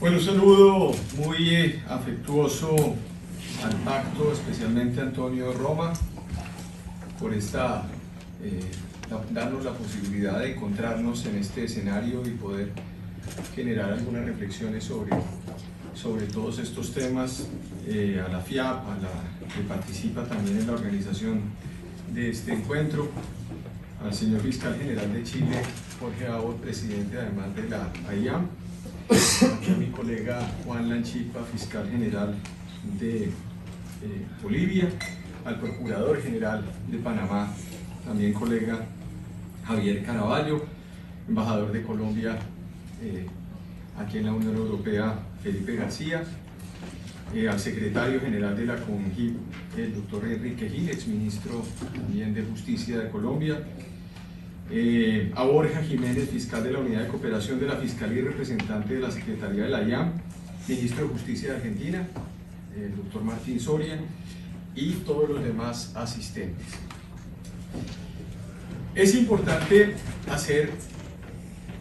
Bueno, un saludo muy afectuoso al pacto, especialmente a Antonio Roma, por darnos la posibilidad de encontrarnos en este escenario y poder generar algunas reflexiones sobre todos estos temas, a la FIAP, que participa también en la organización de este encuentro, al señor Fiscal General de Chile, Jorge Abot, presidente además de la AIAM, a mi colega Juan Lanchipa, Fiscal General de Bolivia, al Procurador General de Panamá, también colega Javier Caraballo, embajador de Colombia aquí en la Unión Europea, Felipe García, al secretario general de la CONGIP, el doctor Enrique Gil, exministro también de Justicia de Colombia, a Borja Jiménez, fiscal de la Unidad de Cooperación de la Fiscalía y representante de la Secretaría de la IAM, ministro de Justicia de Argentina, el doctor Martín Soria, y todos los demás asistentes. Es importante hacer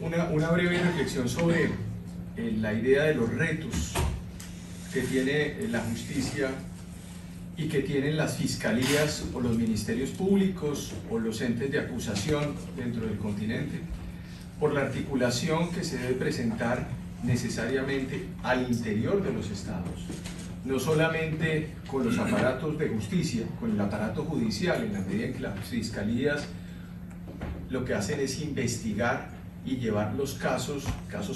una breve reflexión sobre la idea de los retos que tiene la justicia y que tienen las fiscalías o los ministerios públicos o los entes de acusación dentro del continente, por la articulación que se debe presentar necesariamente al interior de los estados, no solamente con los aparatos de justicia, con el aparato judicial, en la medida en que las fiscalías lo que hacen es investigar y llevar los casos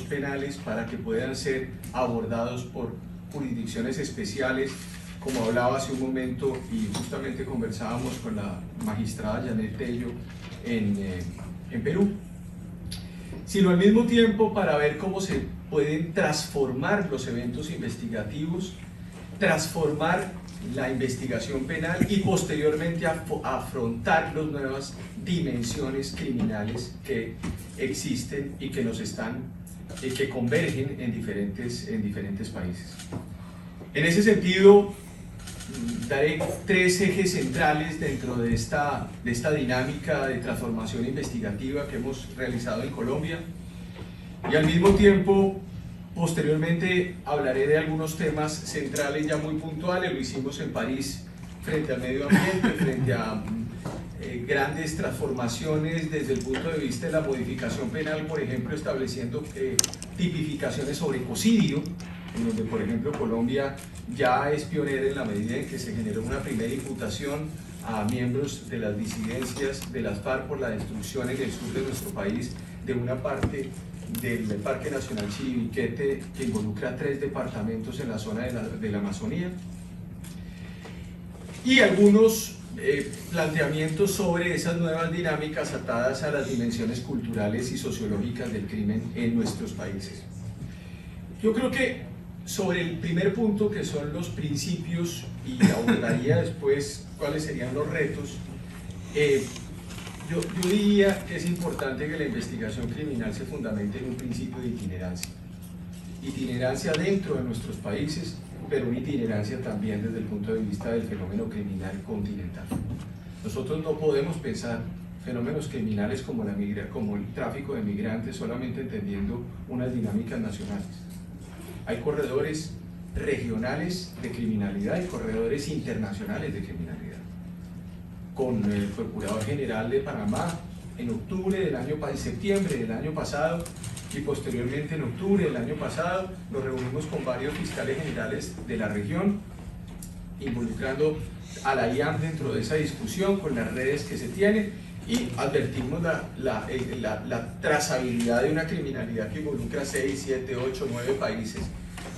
penales para que puedan ser abordados por jurisdicciones especiales, como hablaba hace un momento y justamente conversábamos con la magistrada Janet Tello en Perú, sino al mismo tiempo para ver cómo se pueden transformar los eventos investigativos, transformar la investigación penal y posteriormente afrontar las nuevas dimensiones criminales que existen y que que convergen en diferentes países. En ese sentido, daré tres ejes centrales dentro de esta dinámica de transformación investigativa que hemos realizado en Colombia, y al mismo tiempo posteriormente hablaré de algunos temas centrales ya muy puntuales. Lo hicimos en París frente al medio ambiente, frente a grandes transformaciones desde el punto de vista de la modificación penal, por ejemplo estableciendo tipificaciones sobre ecocidio, en donde por ejemplo Colombia ya es pionera en la medida en que se generó una primera imputación a miembros de las disidencias de las FARC por la destrucción en el sur de nuestro país de una parte del Parque Nacional Chiribiquete, que involucra 3 departamentos en la zona de la Amazonía, y algunos planteamientos sobre esas nuevas dinámicas atadas a las dimensiones culturales y sociológicas del crimen en nuestros países. Yo creo que sobre el primer punto, que son los principios, y abordaría después cuáles serían los retos, yo diría que es importante que la investigación criminal se fundamente en un principio de itinerancia dentro de nuestros países, pero una itinerancia también desde el punto de vista del fenómeno criminal continental. Nosotros no podemos pensar fenómenos criminales como el tráfico de migrantes solamente entendiendo unas dinámicas nacionales. Hay corredores regionales de criminalidad y corredores internacionales de criminalidad. Con el Procurador General de Panamá en septiembre del año pasado, y posteriormente en octubre del año pasado nos reunimos con varios fiscales generales de la región, involucrando a la IAM dentro de esa discusión con las redes que se tienen, y advertimos la trazabilidad de una criminalidad que involucra 6, 7, 8, 9 países,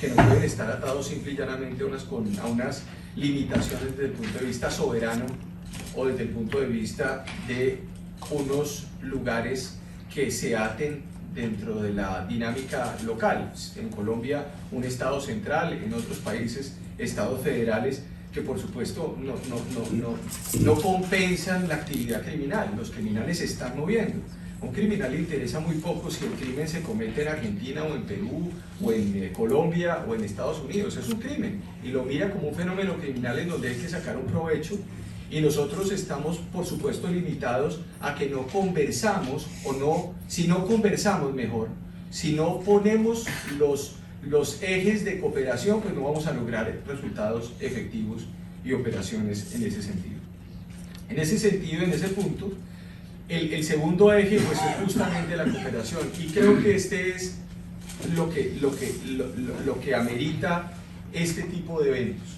que no pueden estar atados simple y llanamente a unas limitaciones desde el punto de vista soberano o desde el punto de vista de unos lugares que se aten dentro de la dinámica local. En Colombia un estado central, en otros países estados federales que por supuesto no compensan la actividad criminal. Los criminales se están moviendo. A un criminal le interesa muy poco si el crimen se comete en Argentina o en Perú o en Colombia o en Estados Unidos. Es un crimen y lo mira como un fenómeno criminal en donde hay que sacar un provecho, y nosotros estamos por supuesto limitados a que no conversamos, si no conversamos mejor, si no ponemos los ejes de cooperación, pues no vamos a lograr resultados efectivos y operaciones en ese sentido. En ese sentido, en ese punto, el segundo eje pues es justamente la cooperación, y creo que este es lo que amerita este tipo de eventos.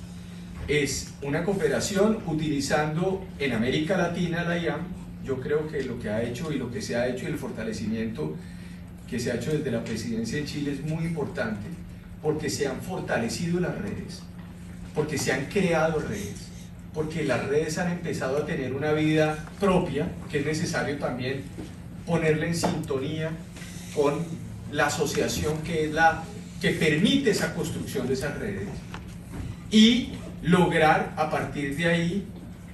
Es una cooperación utilizando en América Latina la IAM. Yo creo que lo que ha hecho y lo que se ha hecho y el fortalecimiento que se ha hecho desde la presidencia de Chile es muy importante, porque se han fortalecido las redes, porque se han creado redes, porque las redes han empezado a tener una vida propia, que es necesario también ponerla en sintonía con la asociación que es la que permite esa construcción de esas redes, y lograr a partir de ahí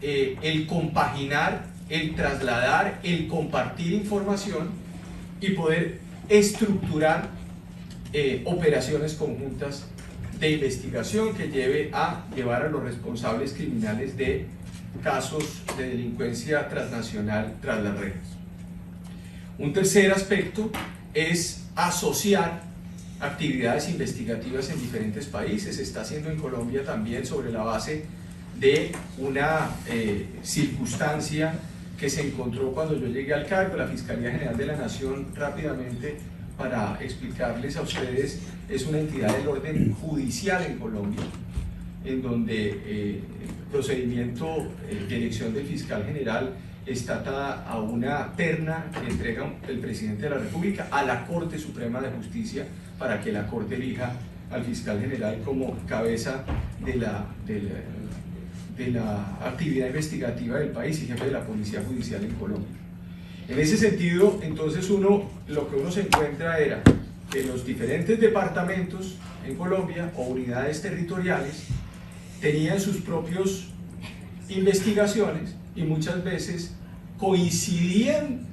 el compaginar, el trasladar, el compartir información y poder estructurar operaciones conjuntas de investigación que llevar a los responsables criminales de casos de delincuencia transnacional tras las redes. Un tercer aspecto es asociar actividades investigativas en diferentes países. Se está haciendo en Colombia también sobre la base de una circunstancia que se encontró cuando yo llegué al cargo. La Fiscalía General de la Nación, rápidamente para explicarles a ustedes, es una entidad del orden judicial en Colombia, en donde el procedimiento de elección del fiscal general está atada a una terna que entrega el presidente de la República a la Corte Suprema de Justicia para que la Corte elija al fiscal general como cabeza de la actividad investigativa del país y jefe de la Policía Judicial en Colombia. En ese sentido, entonces lo que uno se encuentra era que los diferentes departamentos en Colombia o unidades territoriales tenían sus propias investigaciones y muchas veces coincidían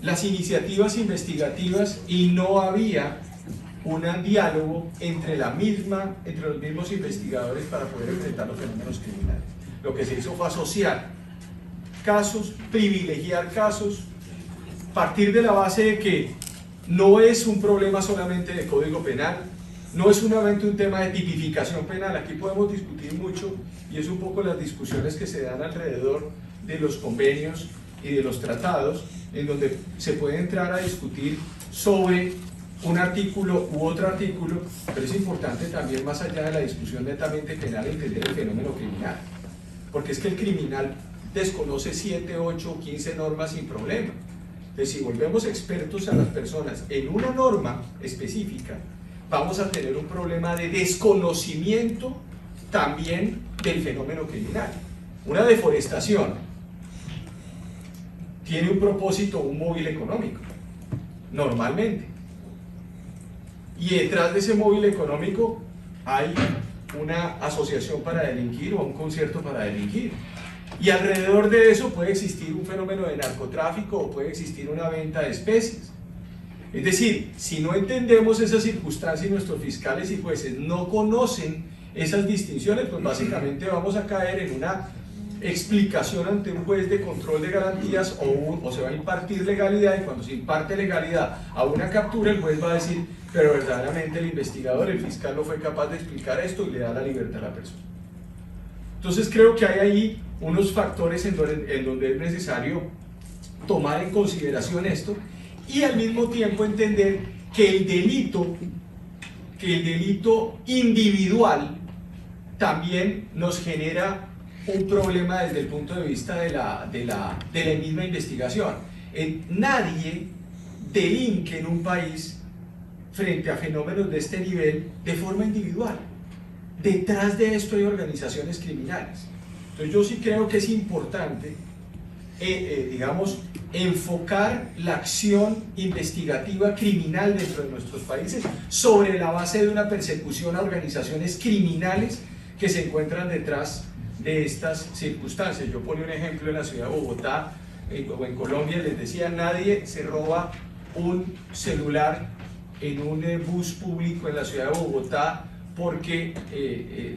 las iniciativas investigativas y no había un diálogo entre los mismos investigadores para poder enfrentar los fenómenos criminales. Lo que se hizo fue asociar casos, privilegiar casos, partir de la base de que no es un problema solamente de código penal, no es solamente un tema de tipificación penal. Aquí podemos discutir mucho y es un poco las discusiones que se dan alrededor de los convenios y de los tratados, en donde se puede entrar a discutir sobre un artículo u otro artículo, pero es importante también, más allá de la discusión netamente penal, entender el fenómeno criminal, porque es que el criminal desconoce 7, 8 o 15 normas sin problema. Entonces, si volvemos expertos a las personas en una norma específica, vamos a tener un problema de desconocimiento también del fenómeno criminal. Una deforestación tiene un propósito, un móvil económico, normalmente. Y detrás de ese móvil económico hay una asociación para delinquir o un concierto para delinquir. Y alrededor de eso puede existir un fenómeno de narcotráfico o puede existir una venta de especies. Es decir, si no entendemos esa circunstancia y nuestros fiscales y jueces no conocen esas distinciones, pues básicamente vamos a caer en una explicación ante un juez de control de garantías o se va a impartir legalidad, y cuando se imparte legalidad a una captura, el juez va a decir, pero verdaderamente el investigador, el fiscal no fue capaz de explicar esto, y le da la libertad a la persona. Entonces creo que hay ahí unos factores en donde es necesario tomar en consideración esto, y al mismo tiempo entender que el delito individual también nos genera un problema desde el punto de vista de la misma investigación. Nadie delinque en un país frente a fenómenos de este nivel de forma individual. Detrás de esto hay organizaciones criminales. Entonces yo sí creo que es importante, digamos, enfocar la acción investigativa criminal dentro de nuestros países sobre la base de una persecución a organizaciones criminales que se encuentran detrás de estas circunstancias. Yo ponía un ejemplo en la ciudad de Bogotá o en Colombia, les decía, nadie se roba un celular en un bus público en la ciudad de Bogotá porque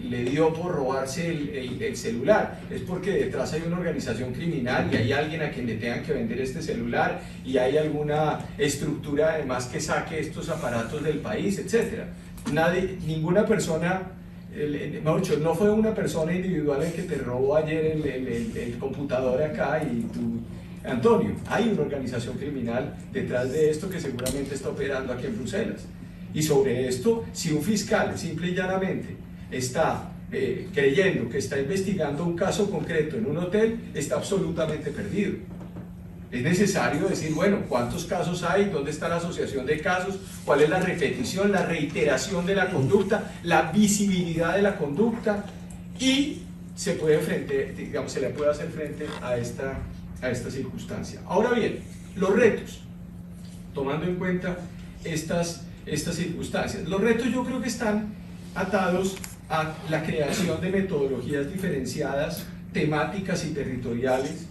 le dio por robarse el celular, es porque detrás hay una organización criminal y hay alguien a quien le tengan que vender este celular y hay alguna estructura además que saque estos aparatos del país, etc. Ninguna persona, mejor dicho, no fue una persona individual el que te robó ayer el computador acá y tú, Antonio, hay una organización criminal detrás de esto que seguramente está operando aquí en Bruselas. Y sobre esto, si un fiscal simple y llanamente está creyendo que está investigando un caso concreto en un hotel, está absolutamente perdido. Es necesario decir, bueno, ¿cuántos casos hay? ¿Dónde está la asociación de casos? ¿Cuál es la repetición, la reiteración de la conducta, la visibilidad de la conducta? Y se le puede hacer frente a esta circunstancia. Ahora bien, los retos, tomando en cuenta estas circunstancias. Los retos yo creo que están atados a la creación de metodologías diferenciadas, temáticas y territoriales,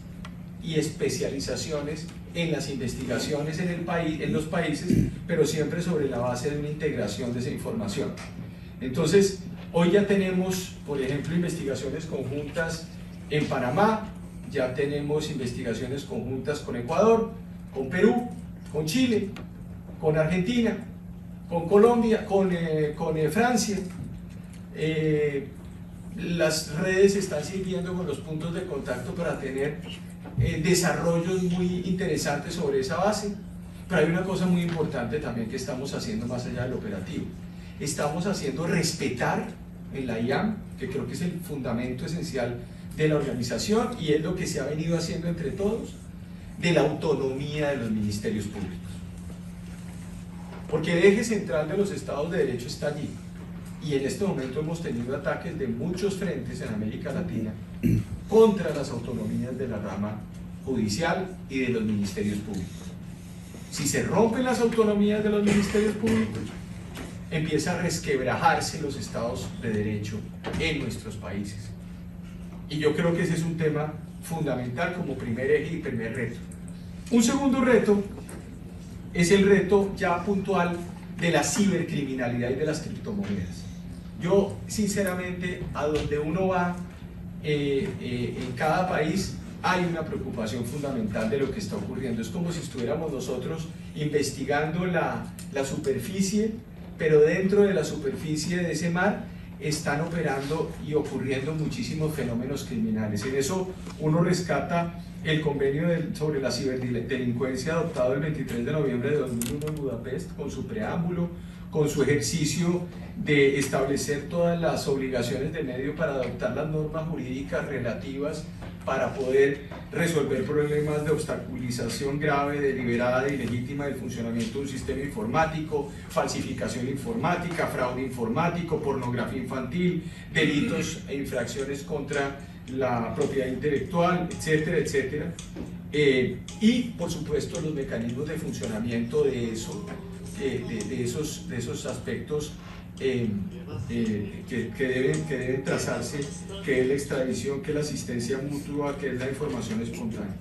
y especializaciones en las investigaciones en los países, pero siempre sobre la base de una integración de esa información. Entonces, hoy ya tenemos, por ejemplo, investigaciones conjuntas en Panamá, ya tenemos investigaciones conjuntas con Ecuador, con Perú, con Chile, con Argentina, con Colombia, con Francia. Las redes están sirviendo con los puntos de contacto para tener desarrollos muy interesantes sobre esa base, pero hay una cosa muy importante también que estamos haciendo más allá del operativo. Estamos haciendo respetar en la IAM, que creo que es el fundamento esencial de la organización y es lo que se ha venido haciendo entre todos, de la autonomía de los ministerios públicos. Porque el eje central de los Estados de Derecho está allí. Y en este momento hemos tenido ataques de muchos frentes en América Latina contra las autonomías de la rama judicial y de los ministerios públicos. Si se rompen las autonomías de los ministerios públicos, empieza a resquebrajarse los estados de derecho en nuestros países. Y yo creo que ese es un tema fundamental como primer eje y primer reto. Un segundo reto es el reto ya puntual de la cibercriminalidad y de las criptomonedas. Yo, sinceramente, a donde uno va en cada país, hay una preocupación fundamental de lo que está ocurriendo. Es como si estuviéramos nosotros investigando la superficie, pero dentro de la superficie de ese mar están operando y ocurriendo muchísimos fenómenos criminales. En eso uno rescata el convenio sobre la ciberdelincuencia adoptado el 23 de noviembre de 2001 en Budapest, con su preámbulo, con su ejercicio de establecer todas las obligaciones de medio para adoptar las normas jurídicas relativas para poder resolver problemas de obstaculización grave, deliberada e ilegítima del funcionamiento de un sistema informático, falsificación informática, fraude informático, pornografía infantil, delitos e infracciones contra la propiedad intelectual, etcétera, etcétera. Y, por supuesto, los mecanismos de funcionamiento de eso, de esos aspectos que deben trazarse, que es la extradición, que es la asistencia mutua, que es la información espontánea.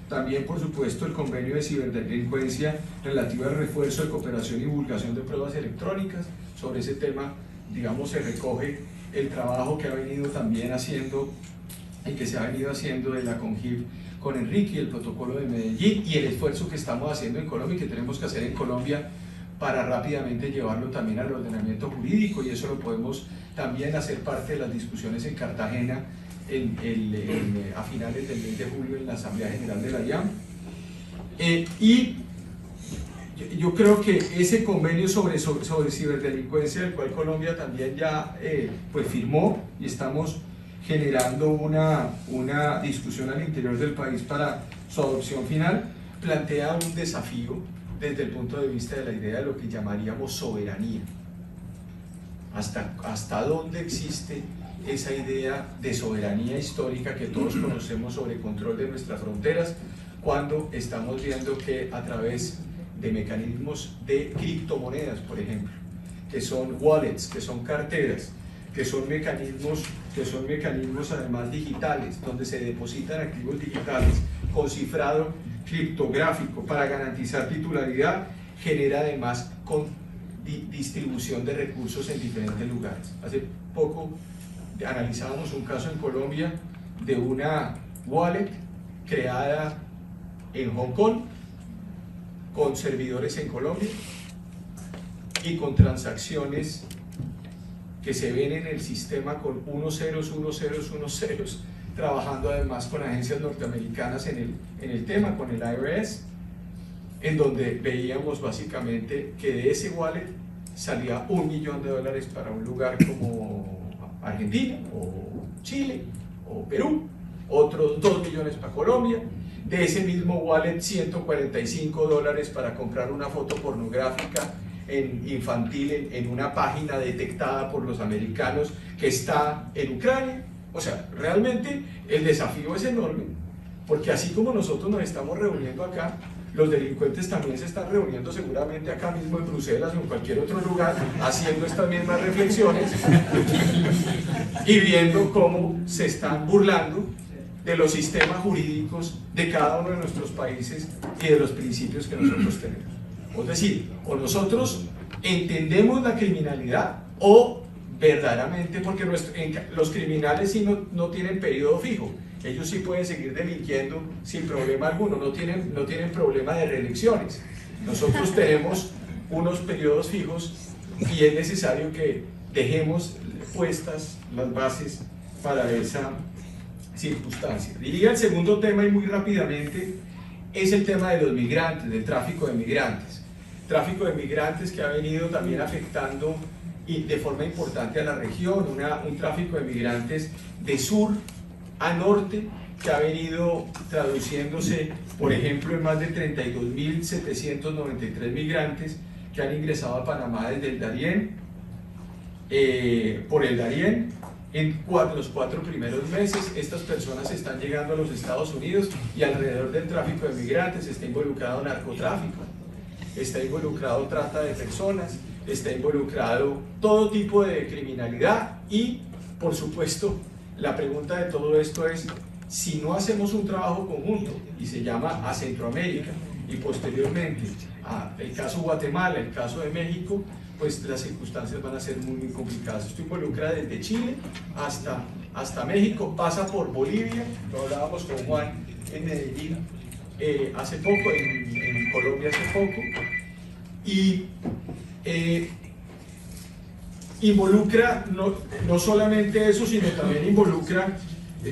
También, por supuesto, el convenio de ciberdelincuencia relativo al refuerzo de cooperación y divulgación de pruebas electrónicas. Sobre ese tema, digamos, se recoge el trabajo que ha venido también haciendo y que se ha venido haciendo de la CONGIF con Enrique y el protocolo de Medellín, y el esfuerzo que estamos haciendo en Colombia y que tenemos que hacer en Colombia para rápidamente llevarlo también al ordenamiento jurídico, y eso lo podemos también hacer parte de las discusiones en Cartagena a finales del mes de julio en la Asamblea General de la IAM. Y yo creo que ese convenio sobre ciberdelincuencia, del cual Colombia también ya pues firmó, y estamos generando una discusión al interior del país para su adopción final, plantea un desafío desde el punto de vista de la idea de lo que llamaríamos soberanía. ¿Hasta dónde existe esa idea de soberanía histórica que todos conocemos sobre control de nuestras fronteras, cuando estamos viendo que a través de mecanismos de criptomonedas, por ejemplo, que son wallets, que son carteras, que son mecanismos además digitales, donde se depositan activos digitales con cifrado criptográfico para garantizar titularidad, genera además distribución de recursos en diferentes lugares. Hace poco analizábamos un caso en Colombia de una wallet creada en Hong Kong con servidores en Colombia, y con transacciones que se ven en el sistema con 10, trabajando además con agencias norteamericanas en el tema, con el IRS, en donde veíamos básicamente que de ese wallet salía $1 millón para un lugar como Argentina, o Chile, o Perú, otros 2 millones para Colombia, de ese mismo wallet $145 para comprar una foto pornográfica infantil en una página detectada por los americanos que está en Ucrania. O sea, realmente el desafío es enorme, porque así como nosotros nos estamos reuniendo acá, los delincuentes también se están reuniendo seguramente acá mismo en Bruselas o en cualquier otro lugar, haciendo estas mismas reflexiones y viendo cómo se están burlando de los sistemas jurídicos de cada uno de nuestros países y de los principios que nosotros tenemos. Es decir, o nosotros entendemos la criminalidad o verdaderamente, porque los criminales sí no tienen periodo fijo, ellos sí pueden seguir delinquiendo sin problema alguno, no tienen problema de reelecciones. Nosotros tenemos unos periodos fijos y es necesario que dejemos puestas las bases para esa circunstancia. Diría el segundo tema, y muy rápidamente, es el tema de los migrantes, del tráfico de migrantes. Tráfico de migrantes que ha venido también afectando y de forma importante a la región, un tráfico de migrantes de sur a norte que ha venido traduciéndose, por ejemplo, en más de 32.793 migrantes que han ingresado a Panamá desde el Darién, por el Darién. En los 4 primeros meses estas personas están llegando a los Estados Unidos, y alrededor del tráfico de migrantes está involucrado narcotráfico, está involucrado trata de personas, está involucrado todo tipo de criminalidad. Y por supuesto la pregunta de todo esto es, si no hacemos un trabajo conjunto, y se llama a Centroamérica y posteriormente a el caso Guatemala, el caso de México, pues las circunstancias van a ser muy complicadas. Esto involucra desde Chile hasta México, pasa por Bolivia, lo hablábamos con Juan en Medellín hace poco, en Colombia hace poco, y involucra no solamente eso, sino también involucra,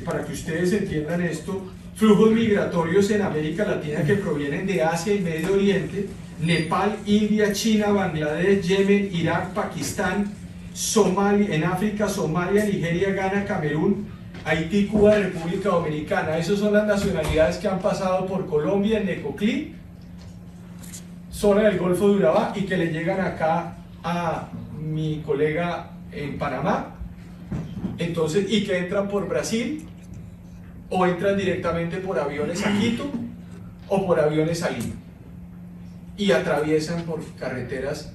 para que ustedes entiendan esto, flujos migratorios en América Latina que provienen de Asia y Medio Oriente, Nepal, India, China, Bangladesh, Yemen, Irak, Pakistán, Somalia, en África, Somalia, Nigeria, Ghana, Camerún, Haití, Cuba, República Dominicana. Esas son las nacionalidades que han pasado por Colombia en Necoclí, zona del Golfo de Urabá, y que le llegan acá a mi colega en Panamá, entonces, y que entran por Brasil, o entran directamente por aviones a Quito o por aviones a Lima, y atraviesan por carreteras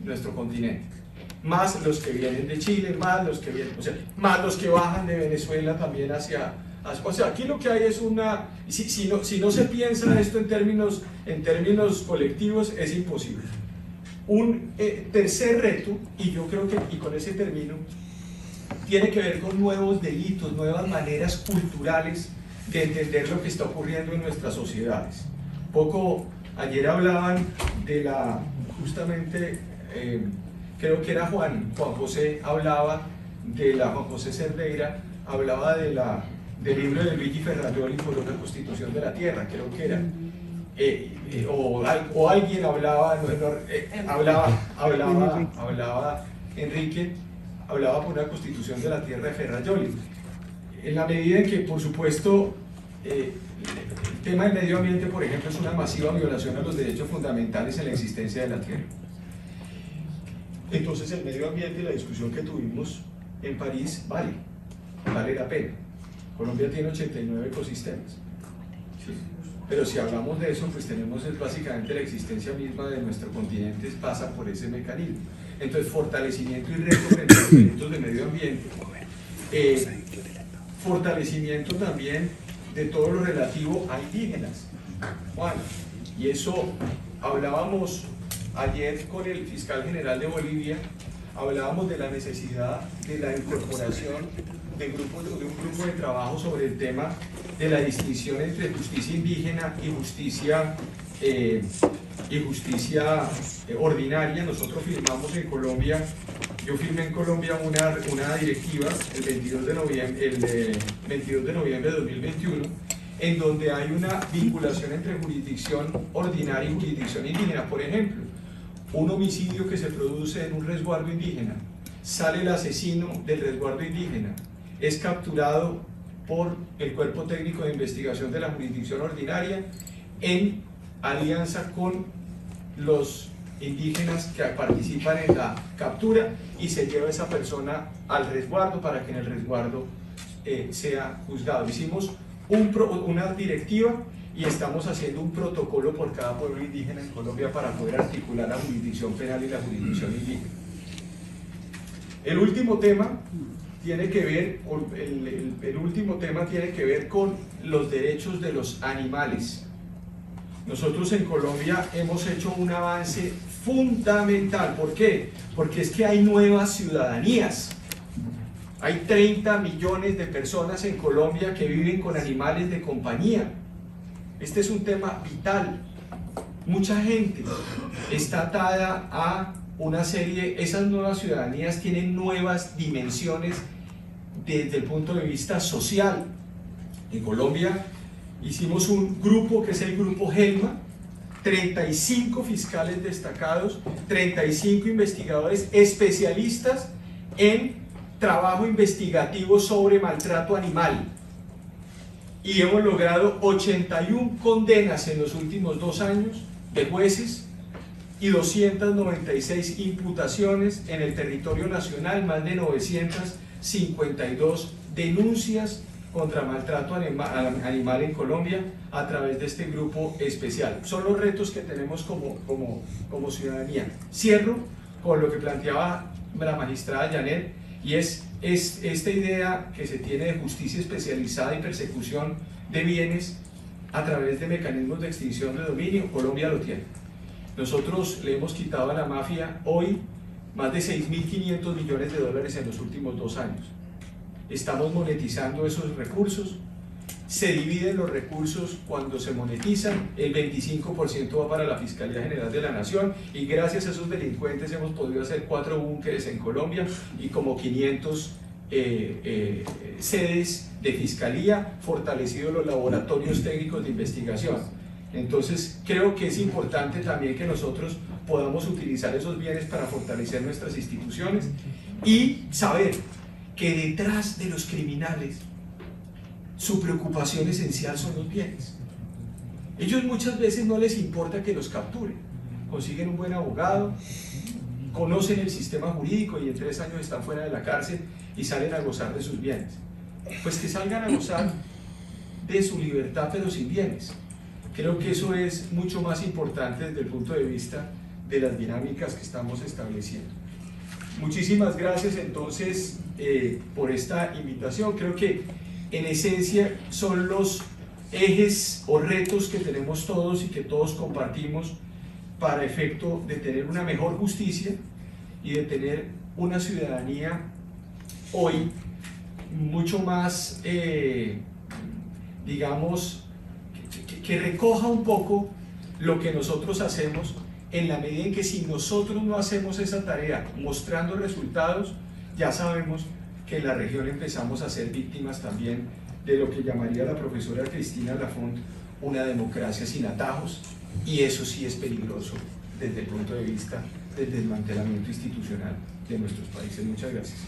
nuestro continente, más los que vienen de Chile, más los que vienen, o sea, más los que bajan de Venezuela también o sea, aquí lo que hay es si no se piensa esto en términos colectivos, es imposible. Un tercer reto, y yo creo que, y con ese termino, tiene que ver con nuevos delitos, nuevas maneras culturales de entender lo que está ocurriendo en nuestras sociedades. Ayer hablaban de justamente, creo que era Juan José, hablaba de Juan José Cerdeira, hablaba del libro de Luigi Ferrajoli por una constitución de la tierra, creo que era, o alguien hablaba Enrique, hablaba por una constitución de la tierra de Ferrajoli, en la medida en que, por supuesto, el tema del medio ambiente, por ejemplo, es una masiva violación a los derechos fundamentales en la existencia de la tierra. Entonces el medio ambiente y la discusión que tuvimos en París vale la pena. Colombia tiene 89 ecosistemas, ¿sí? Pero si hablamos de eso, pues tenemos básicamente la existencia misma de nuestro continente pasa por ese mecanismo. Entonces, fortalecimiento y reto frente a los delitos de medio ambiente, fortalecimiento también de todo lo relativo a indígenas, Juan, y eso hablábamos ayer con el fiscal general de Bolivia, hablábamos de la necesidad de la incorporación de un grupo de trabajo sobre el tema de la distinción entre justicia indígena y justicia y justicia ordinaria. Nosotros firmamos en Colombia, yo firmé en Colombia una directiva el 22 de noviembre de 2021, en donde hay una vinculación entre jurisdicción ordinaria y jurisdicción indígena. Por ejemplo, un homicidio que se produce en un resguardo indígena, sale el asesino del resguardo indígena, es capturado por el Cuerpo Técnico de Investigación de la jurisdicción ordinaria en alianza con los indígenas que participan en la captura, y se lleva a esa persona al resguardo para que en el resguardo sea juzgado. Hicimos una directiva y estamos haciendo un protocolo por cada pueblo indígena en Colombia para poder articular la jurisdicción penal y la jurisdicción indígena. El último tema tiene que ver con los derechos de los animales. Nosotros en Colombia hemos hecho un avance fundamental. ¿Por qué? Porque es que hay nuevas ciudadanías. Hay 30 millones de personas en Colombia que viven con animales de compañía. Este es un tema vital. Mucha gente está atada a una serie, esas nuevas ciudadanías tienen nuevas dimensiones desde el punto de vista social. En Colombia hicimos un grupo que es el grupo GELMA, 35 fiscales destacados, 35 investigadores especialistas en trabajo investigativo sobre maltrato animal, y hemos logrado 81 condenas en los últimos 2 años de jueces y 296 imputaciones en el territorio nacional, más de 952 denuncias contra maltrato animal en Colombia a través de este grupo especial. Son los retos que tenemos como ciudadanía. Cierro con lo que planteaba la magistrada Janet, y es esta idea que se tiene de justicia especializada y persecución de bienes a través de mecanismos de extinción de dominio. Colombia lo tiene. Nosotros le hemos quitado a la mafia hoy más de 6.500 millones de dólares en los últimos 2 años. Estamos monetizando esos recursos. Se dividen los recursos cuando se monetizan, el 25% va para la Fiscalía General de la Nación, y gracias a esos delincuentes hemos podido hacer 4 búnkeres en Colombia y como 500 sedes de fiscalía, fortalecido los laboratorios técnicos de investigación. Entonces creo que es importante también que nosotros podamos utilizar esos bienes para fortalecer nuestras instituciones y saber que detrás de los criminales su preocupación esencial son los bienes. Ellos muchas veces no les importa que los capturen, consiguen un buen abogado, conocen el sistema jurídico y en 3 años están fuera de la cárcel y salen a gozar de sus bienes. Pues que salgan a gozar de su libertad pero sin bienes. Creo que eso es mucho más importante desde el punto de vista de las dinámicas que estamos estableciendo. Muchísimas gracias entonces por esta invitación. Creo que en esencia son los ejes o retos que tenemos todos y que todos compartimos para efecto de tener una mejor justicia y de tener una ciudadanía hoy mucho más, digamos, que recoja un poco lo que nosotros hacemos, en la medida en que si nosotros no hacemos esa tarea mostrando resultados, ya sabemos que en la región empezamos a ser víctimas también de lo que llamaría la profesora Cristina Lafont una democracia sin atajos, y eso sí es peligroso desde el punto de vista del desmantelamiento institucional de nuestros países. Muchas gracias.